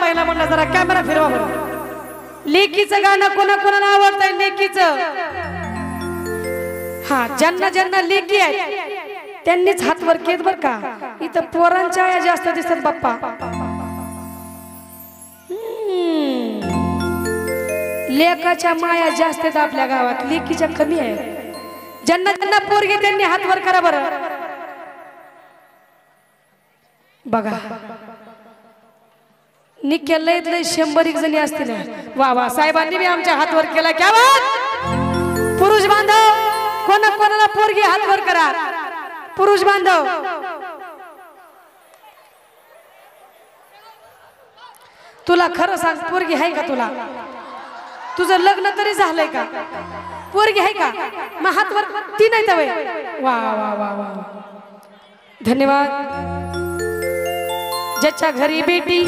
महिला म्हणलं जरा कॅमेरा फिरवा बरं। लेकीचं गाणं कोणाकोणाला आवडतंय लेकीचं? हा, ज्यांना ज्यांना लेकी आहेत त्यांनीच हात वर केत बर का। इथं पोरांच्या आया जास्त दिसतात बाप्पा। लेकाच्या माया जास्त आहेत आपल्या गावात, लेकीच्या कमी आहेत। ज्यांना ज्यांना पोरगी त्यांनी हात वर करा बरं। बघा निक्या लयत लय 100 जणी असतील। वा वा, साहेबांनी बी आमच्या हात वर केला। क्या बात। पुरुष बांधव कोणा कोणाला पोरगी हात वर करा। पुरुष बांधव तुला खरं सांग, पोरगी आहे का तुला? तुझं लग्न तरी झालंय का? पोरगी आहे का? मग हात वर ती नाही तवे। वा वा वा वा, धन्यवाद। ज्याच्या घरी बेटी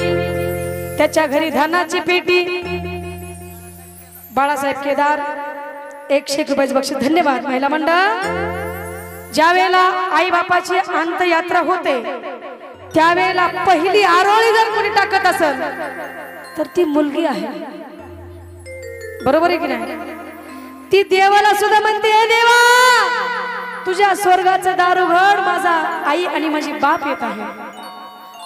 त्याच्या घरी धनाची पेटी। बाळासाहेब केदार 101 रुपयाचे बक्षीस, धन्यवाद। महिला मंडळ ज्या वेळेला आई बापाची अंत्ययात्रा होते त्यावेळेला पहिली आरोळी जर कोणी टाकत असेल तर ती मुलगी आहे, बरोबर आहे की नाही? ती देवाला सुद्धा म्हणते, देवा तुझ्या स्वर्गाचं दार उघड, माझा आई आणि माझी बाप येत आहे,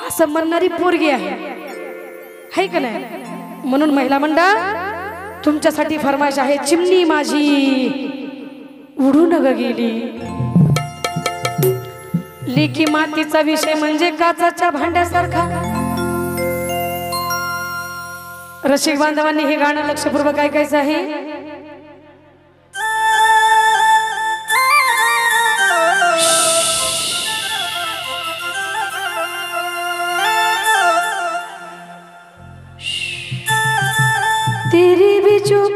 असं म्हणणारी पोरगी आहे का नाही? म्हणून महिला मंडळ तुमच्यासाठी फरमाइश आहे। चिमणी माझी उडून ग गेली। लेकी मातीचा विषय म्हणजे काचाच्या भांड्यासारखा। रसिक बांधवांनी हे गाणं लक्षपूर्वक ऐकायचं आहे। तेरी भी चूप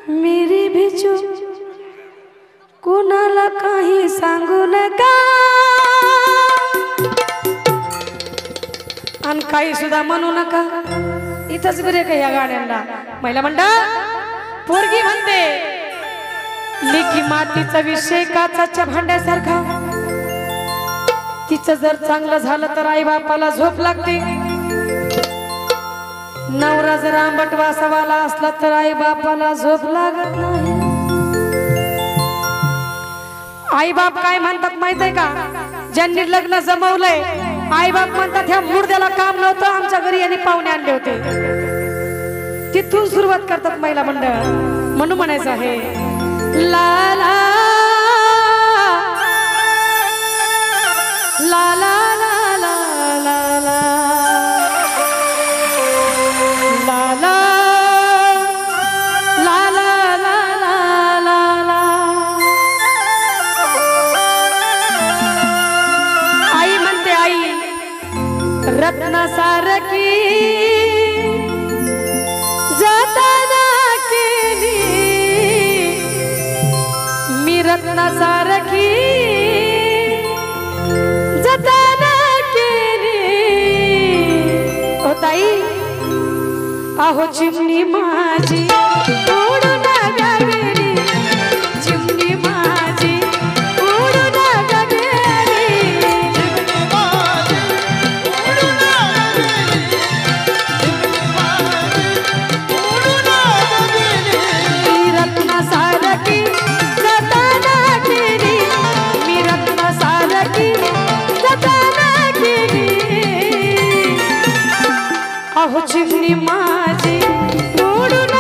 मेरी भी चूप, कोणाला काही सांगू नका आणि काही सुद्धा म्हणू नका। इथंच बरे का या गाण्यांना? महिला मंडळ पोरगी म्हणते, लेकी मातीचा विषय काचाच्या भांड्यासारखा। तिचं जर चांगलं झालं तर आई बापाला झोप लागते, नवरा जर आंबट वासावाला असला तर आई बापाला झोप लागत नाही। आई बाप काय म्हणतात माहित आहे का? ज्यांनी लग्न जमवलंय आई बाप म्हणतात, ह्या मुर्द्याला काम नव्हतं, आमच्या घरी यांनी पाहुणे आणले होते। तिथून सुरुवात करतात महिला मंडळ। म्हणून म्हणायचं आहे, ला ला ला ला ला ला ला ला रत्नासारखी जतन केली, मी रत्नासारखी जतन केली। ओ ताई अहो चिमणी माझी उडून गेली, चिमणी माझी उडून चिमणी माझी उडून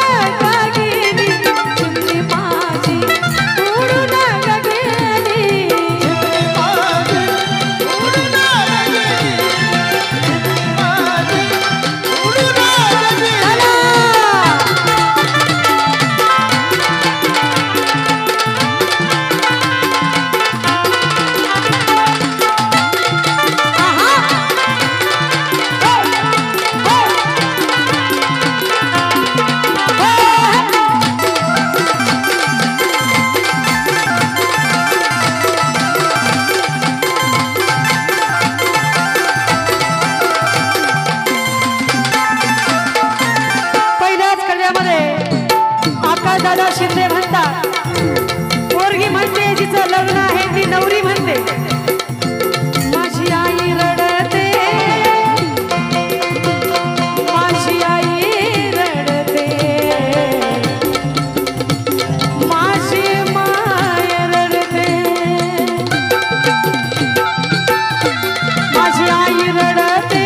माझी आई रडते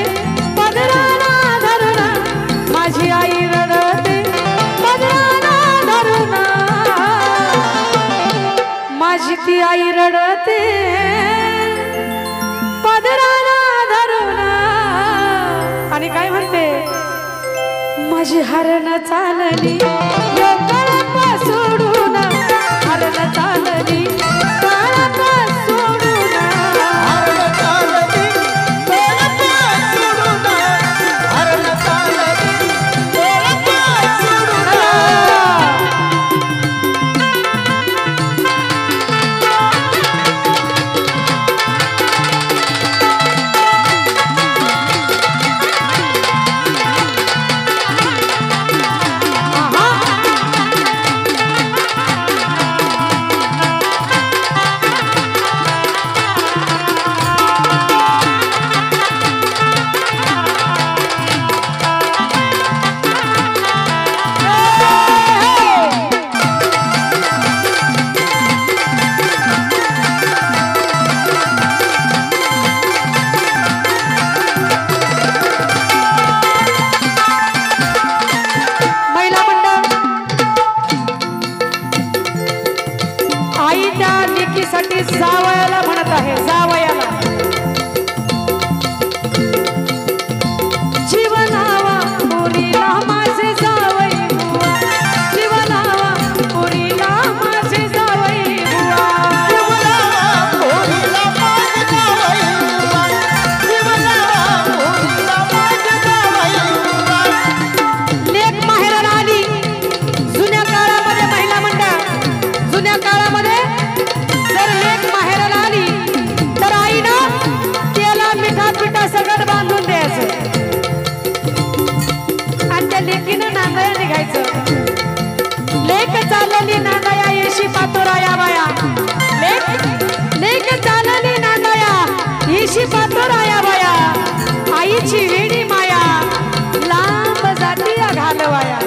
पदराला धरून माझी आई रडते पदराला धरून माझी ती आई रडते पदराला धरून आणि काय म्हणते माझी हरण चालली कळप सोडून हरण चालली कळप सोडून हरण चालली कळप सोडून हरण चालली कळप सोडून जावयाला म्हणत आहे जावयाला जीवनावा पुरीला माझे जावई बुवा जीवनावा पुरीला माझे जावई बुवा जीवनावा पुरीला माझे जावई बुवा जीवनावा पुरीला माझे जावई बुवा लेक माहेराला आली जुन्या काळामध्ये महिला मंडळ जुन्या काळामध्ये जर लेक माहेराला आली तर आईनं त्याला मिठा पिठा सगळं बांधून द्यायचं आणि त्या लेकीनं नांदाया निघायचं लेक चालली नांदाया येशी पातोराया बाया लेक चालली नांदाया येशी पातोराया बाया आईची वेडी माया लांब जाती घालवाया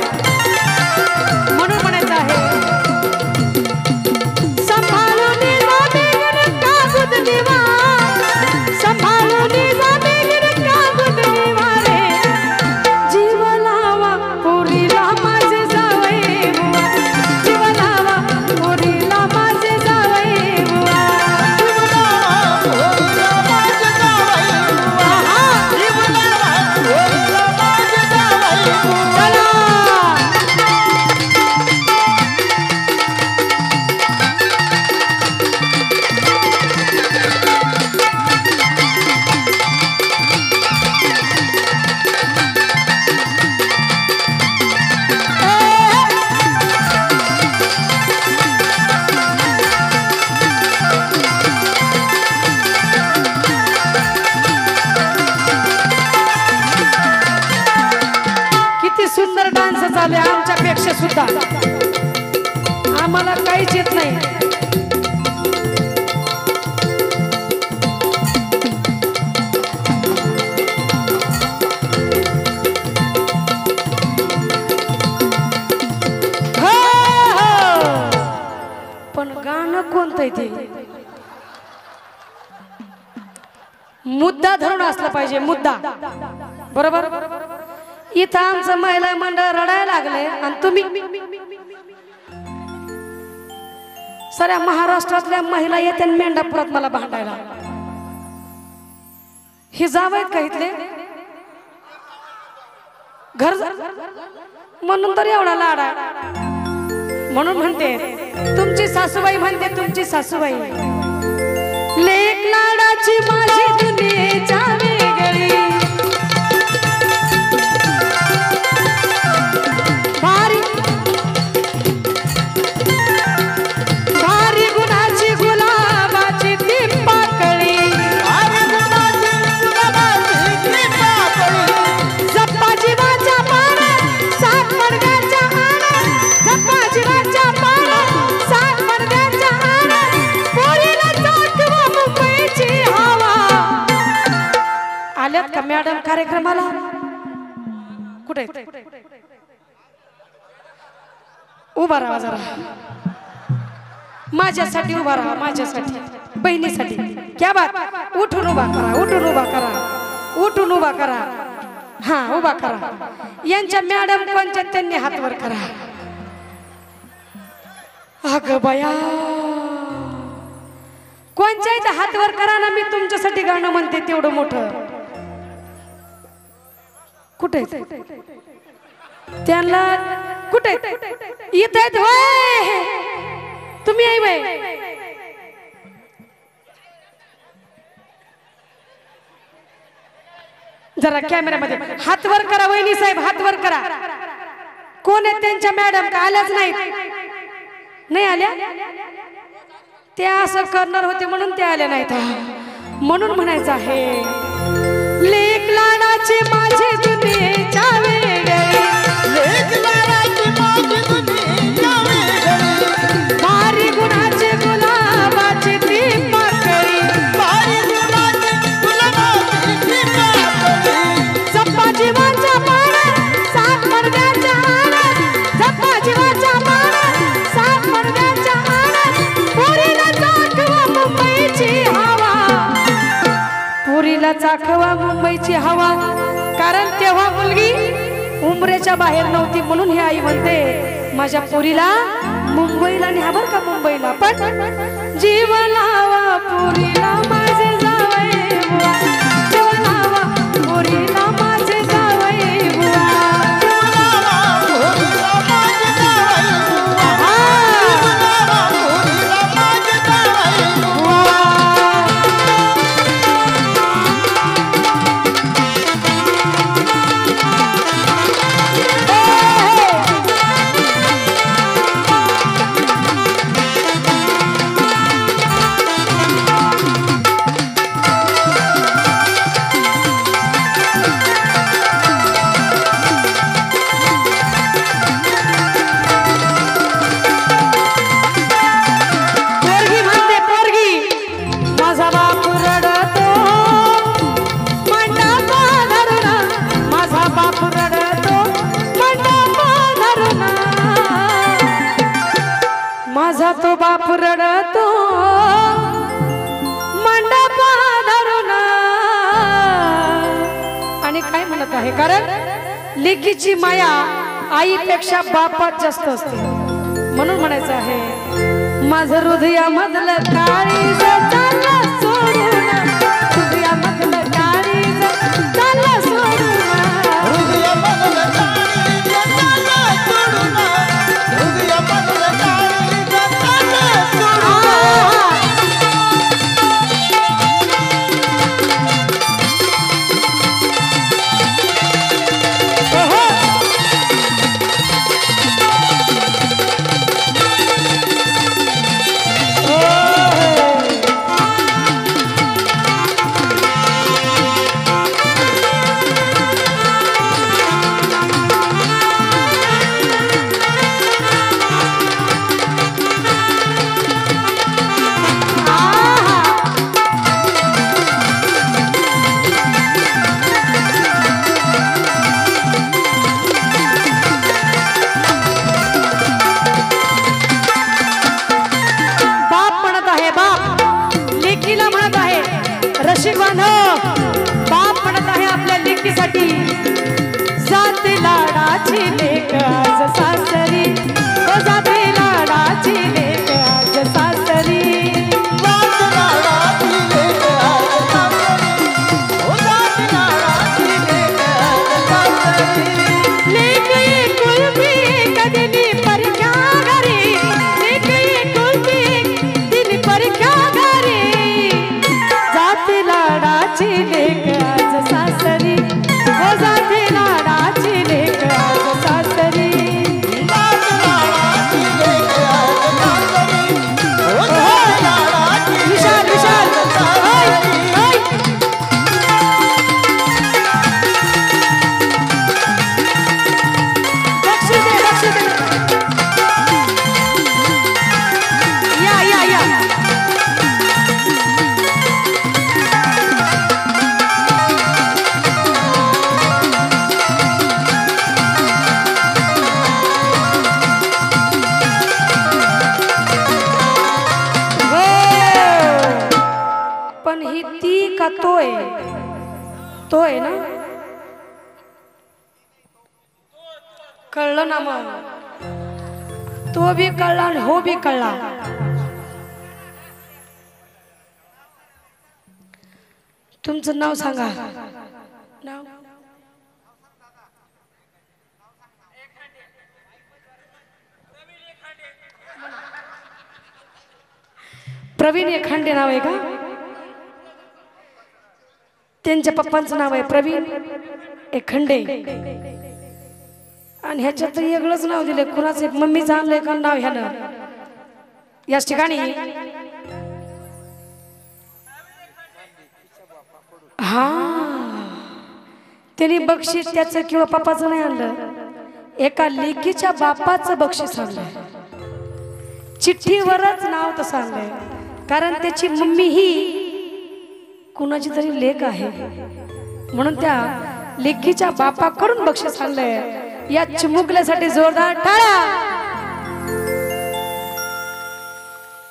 म्हणून म्हणायचं आहे सुंदर डान्स चालू आहे आमच्यापेक्षा सुद्धा आम्हाला काहीच येत नाही पण गाणं कोणतं ते मुद्दा धरून असला पाहिजे मुद्दा बरोबर इथं आमचं महिला मंडळ रडायला लागले आणि तुम्ही साऱ्या महाराष्ट्रातल्या महिला येत्या मेंढापुरात मला भांडायला हे जावं का इथले घर म्हणून तर एवढा लाडा म्हणून म्हणते तुमची सासूबाई म्हणते तुमची सासूबाई लेक लाडाची माझी दुनियेच्या वेगळी का मॅडम कार्यक्रमाला कुठे उभा राहा जरा माझ्यासाठी उभा राहा, माझ्यासाठी, बहिणीसाठी. क्या बात. उठून उभा करा, उठून उभा करा, उठून उभा करा. हा उभा करा. यांच्या मॅडम कोणच्या त्यांनी हात वर करा. अगं बया, कोणच्या इथं हात वर करा ना. मी तुमच्यासाठी गाणं म्हणते तेवढं मोठं. कुठे त्यांना कुठे येत आहेत वय. तुम्ही आई वय. जरा कॅमेरामध्ये हात वर करा. वहिनी साहेब हात वर करा. कोण आहेत त्यांच्या मॅडम? का आल्याच नाहीत? नाही आल्या. त्या असं करणार होते म्हणून त्या आल्या नाहीत. म्हणून म्हणायचं आहे लेक लाडाचे माझे दुनियेच्या वेगळे, लेक लाडाची माझी दुनिया वेगळी, भारी गुणाचे गुलाबाचे ती पाकळी, भारी गुलाची गुलाबाची ती पाकळी, जप्पा जीवाचा मारा सात पडद्याच्या आड, जप्पा जीवाच्या मारा सात पडद्याच्या आड, पुरीला चाखवा मुंबईची हवा, पुरीला चाखवा मुंबईची हवा. कारण तेव्हा मुलगी उमरेच्या बाहेर नव्हती म्हणून ही आई म्हणते माझ्या पुरीला मुंबईला न्या बर का, मुंबईला. पण जीव लावा पुरीला माझे जावई बुवा, जीव लावा पुरीला माझे जावई बुवा. पुरीला माझी जावई बुवा, पुरीला माझी जावई बुवा. पोरगी म्हणते पोरगी माझा बाप रडतो मंडप धरून, माझा बाप रडतो मंडप धरून, माझा तो बाप रडतो मंडप धरून. आणि काय म्हणत आहे? कारण लेकीची माया आईपेक्षा बापात जास्त असते म्हणून म्हणायचं आहे माझं हृदयामधलं काळीज चाललं सोडून, हृदयामधलं काळीज चाललं सोडून, हृदयामधलं काळीज चाललं सोडून, हृदयामधलं काळीज चाललं सोडून. रसिक बांधव, बाप म्हणत आहे आपल्या लेकीसाठी जाते लाडाची लेक आज सासरी, ओ जाते लाडाची लेक आज सासरी, जाते लाडाची लेक आज सासरी, ओ जाते लाडाची लेक आज सासरी. लेक एकुलती कधीनी परक्या घरी, लेक एकुलती दिनी परक्या घरी, जाते लाडाची लेक आज सासरी, ओ जाते लाडाची लेक आज सासरी. तो आहे ना, कळलं ना मग, तो बी कळला आणि हो बी कळला. तुमचं नाव सांगा. नाव प्रवीण एखांडे नाव आहे का? त्यांच्या पप्पांचं नाव आहे प्रवीण एखंडे आणि ह्याच्यात वेगळंच नाव दिले. कुणाचं मम्मीचं आणलंय का नाव ह्यानं याच ठिकाणी? हा, त्यांनी बक्षीस त्याचं किंवा पप्पाचं नाही आणलं, एका लेकीच्या बापाचं बक्षीस आणलंय. चिठ्ठीवरच नाव तसं आणलंय, कारण त्याची मम्मी ही कुणाची तरी लेक आहे म्हणून त्या लेकीच्या बापाकडून बक्षीस आणलंय. या चिमुकल्यासाठी जोरदार टाळ्या.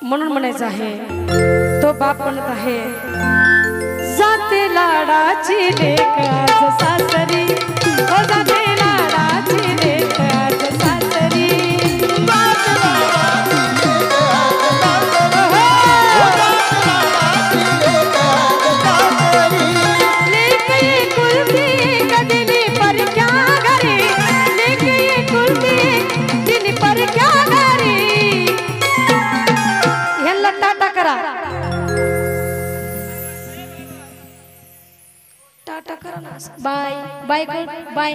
म्हणून म्हणायचं आहे, तो बाप म्हणत आहे, जाते लाडाची लेक आज सासरी, हो जाते लाडाची लेक आज सासरी. Bye bye bye.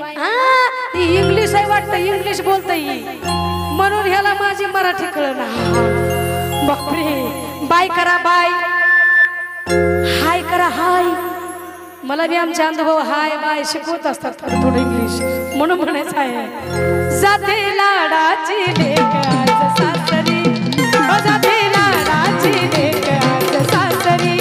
इंग्लिश आहे वाटतं, इंग्लिश बोलता येईल म्हणून ह्याला माझी मराठी कळना. बापरे, बाय करा बाय, हाय करा हाय. मला बी आमचे अनुभव हाय बाय शिकवत असतात थोडं इंग्लिश, म्हणून म्हणायचं आहे, जाते लाडाची लेक आज सासरी, हो जाते लाडाची लेक आज सासरी.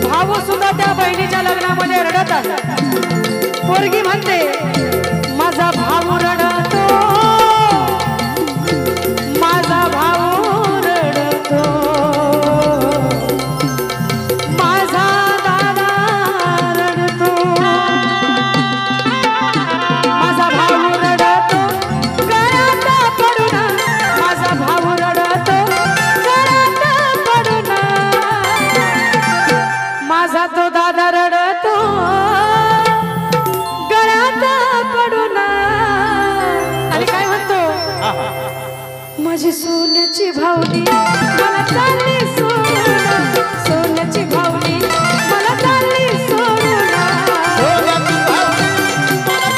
भाऊ सुद्धा त्या बहिणीच्या लग्नामध्ये रडत आहे. पोरगी म्हणते, माझा भाऊ रडतो, माझा भाऊ रडतो, माझा दादा रडतो, माझा भाऊ रडतो गळ्यात पडून, माझा भाऊ रडतो गळ्यात पडून, माझा तो दादा रडतो गळ्यात पडून. आणि काय म्हणतो, माझी सोन्याची भावली मला चालली सोडून, सोन्याची भावली मला चालली सोडून, सोन्याची भावली मला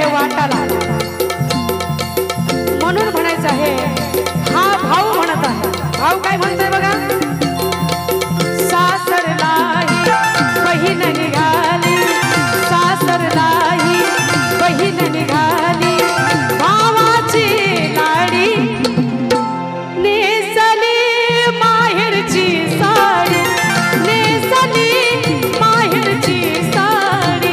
आहे वाटाला, म्हणून म्हणायचं आहे हा भाऊ म्हणत आहे. भाऊ काय म्हणतोय बघा. सासरलाही बहीण निघाली, सासरलाही बहीण निघाली, भावाची लाडी नेसली माहेरची साडी, नेसली माहेरची साडी.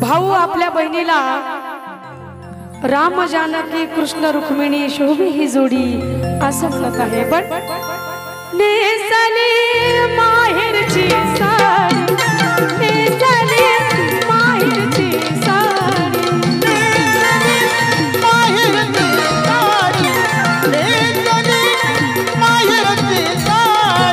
भाऊ आपल्या बहिणीला राम जानकी कृष्ण रुक्मिणी शोभे ही जोडी असं म्हणत आहे. पण नेसली माहेरची साडी, नेसली माहेरची साडी, माहेरची साडी, नेसली माहेरची साडी.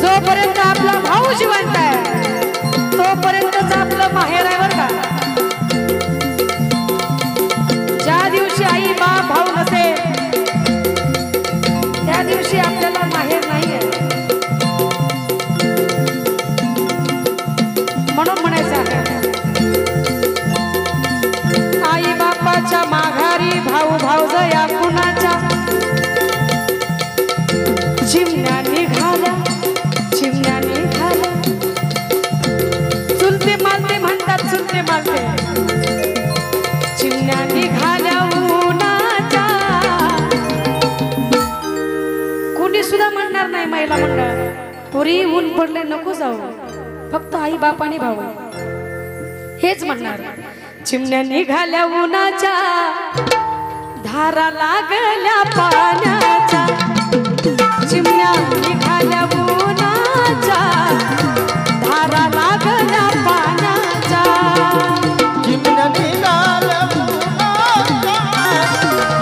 जोपर्यंत आपला भाऊ जिवंत आहे तोपर्यंतच आपलं माहेर आहे बरं का. ज्या दिवशी आई बाप भाऊ नसेल त्या दिवशी आपल्याला माहेर नाही आहे. म्हणून म्हणायचं आहे आई बापाच्या माघारी भाऊ भाऊजया कुणाच्या चिमण्या निघाल्या, चिमण्या निघाल्या. चुलते मालते म्हणतात चुलते मालते, चिमण्या निघाल्या उन्हाच्या. कोणी सुद्धा म्हणणार नाही महिला मंडळ पुरी ऊन पडले नको जाऊ, फक्त आई बाप आणि भाऊ हेच म्हणणार. चिमण्या निघाल्या उन्हाच्या, धारा लागल्या पाण्याच्या, चिमण्या निघाल्या उन्हाच्या, धारा लागल्या पाण्याच्या. चिमण्या निघाल्या उन्हाच्या,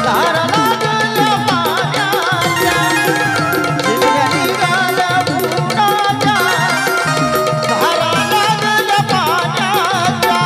धारा लागल्या पाण्याच्या. चिमण्या निघाल्या उन्हाच्या, धारा लागल्या पाण्याच्या.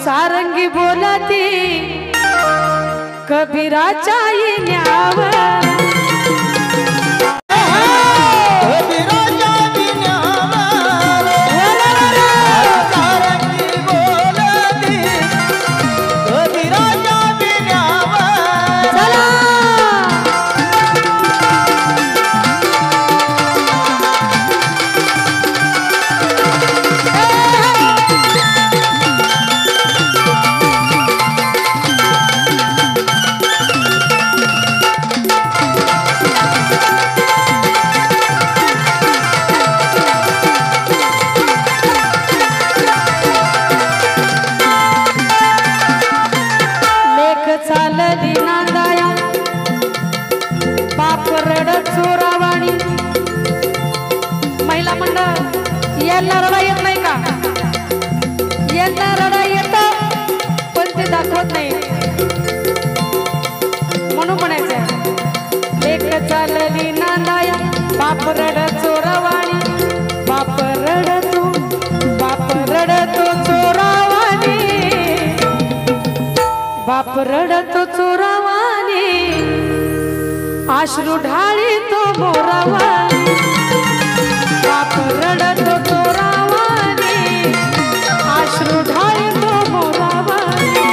सारंगी बोलती कबीराच्या येण्यावर कबीराच्या विण्यावर सारंगी बोलती कबीराच्या विण्यावर चला चालली नांदाया बाप रड चोरावाणी महिला मंडळ यांना रडा येत नाही का यांना रडा येत पण ते दाखवत नाही म्हणून म्हणायचं लेक चालली नांदाया बाप रड चोरावाणी बाप रडतो चोरावाणी बाप रडतो चोरावाने अश्रू ढाळीतो मोरावाने बाप रडतो चोरावाने अश्रू ढाळीतो मोरावाने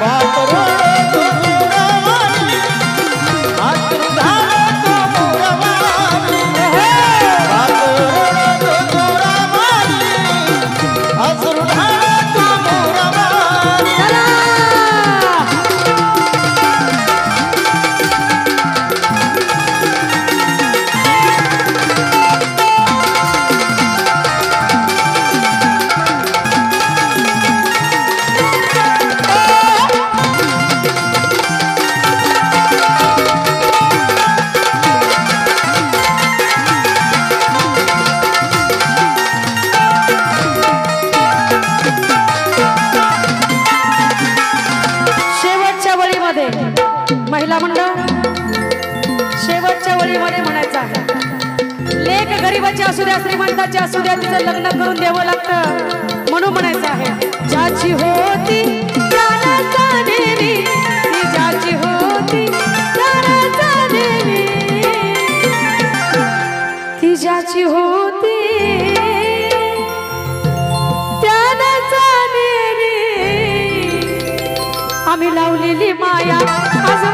बाप रडतो चोरावाने अश्रू ढाळीतो मोरावाने बाप रडतो चोरावाने अश्रू ढाळीतो मोरावाने चला महिला मंडळ शेवटच्या वळीमध्ये म्हणायचं आहे लेक गरीबाची असू द्या श्रीमंताची असू द्या तिचं लग्न करून द्यावं लागतं म्हणून म्हणायचं आहे ज्याची होती प्राणाचा देवी ती ज्याची होती प्राणाचा देवी ती ज्याची होती प्राणाचा देवी आम्ही लावलेली माया आज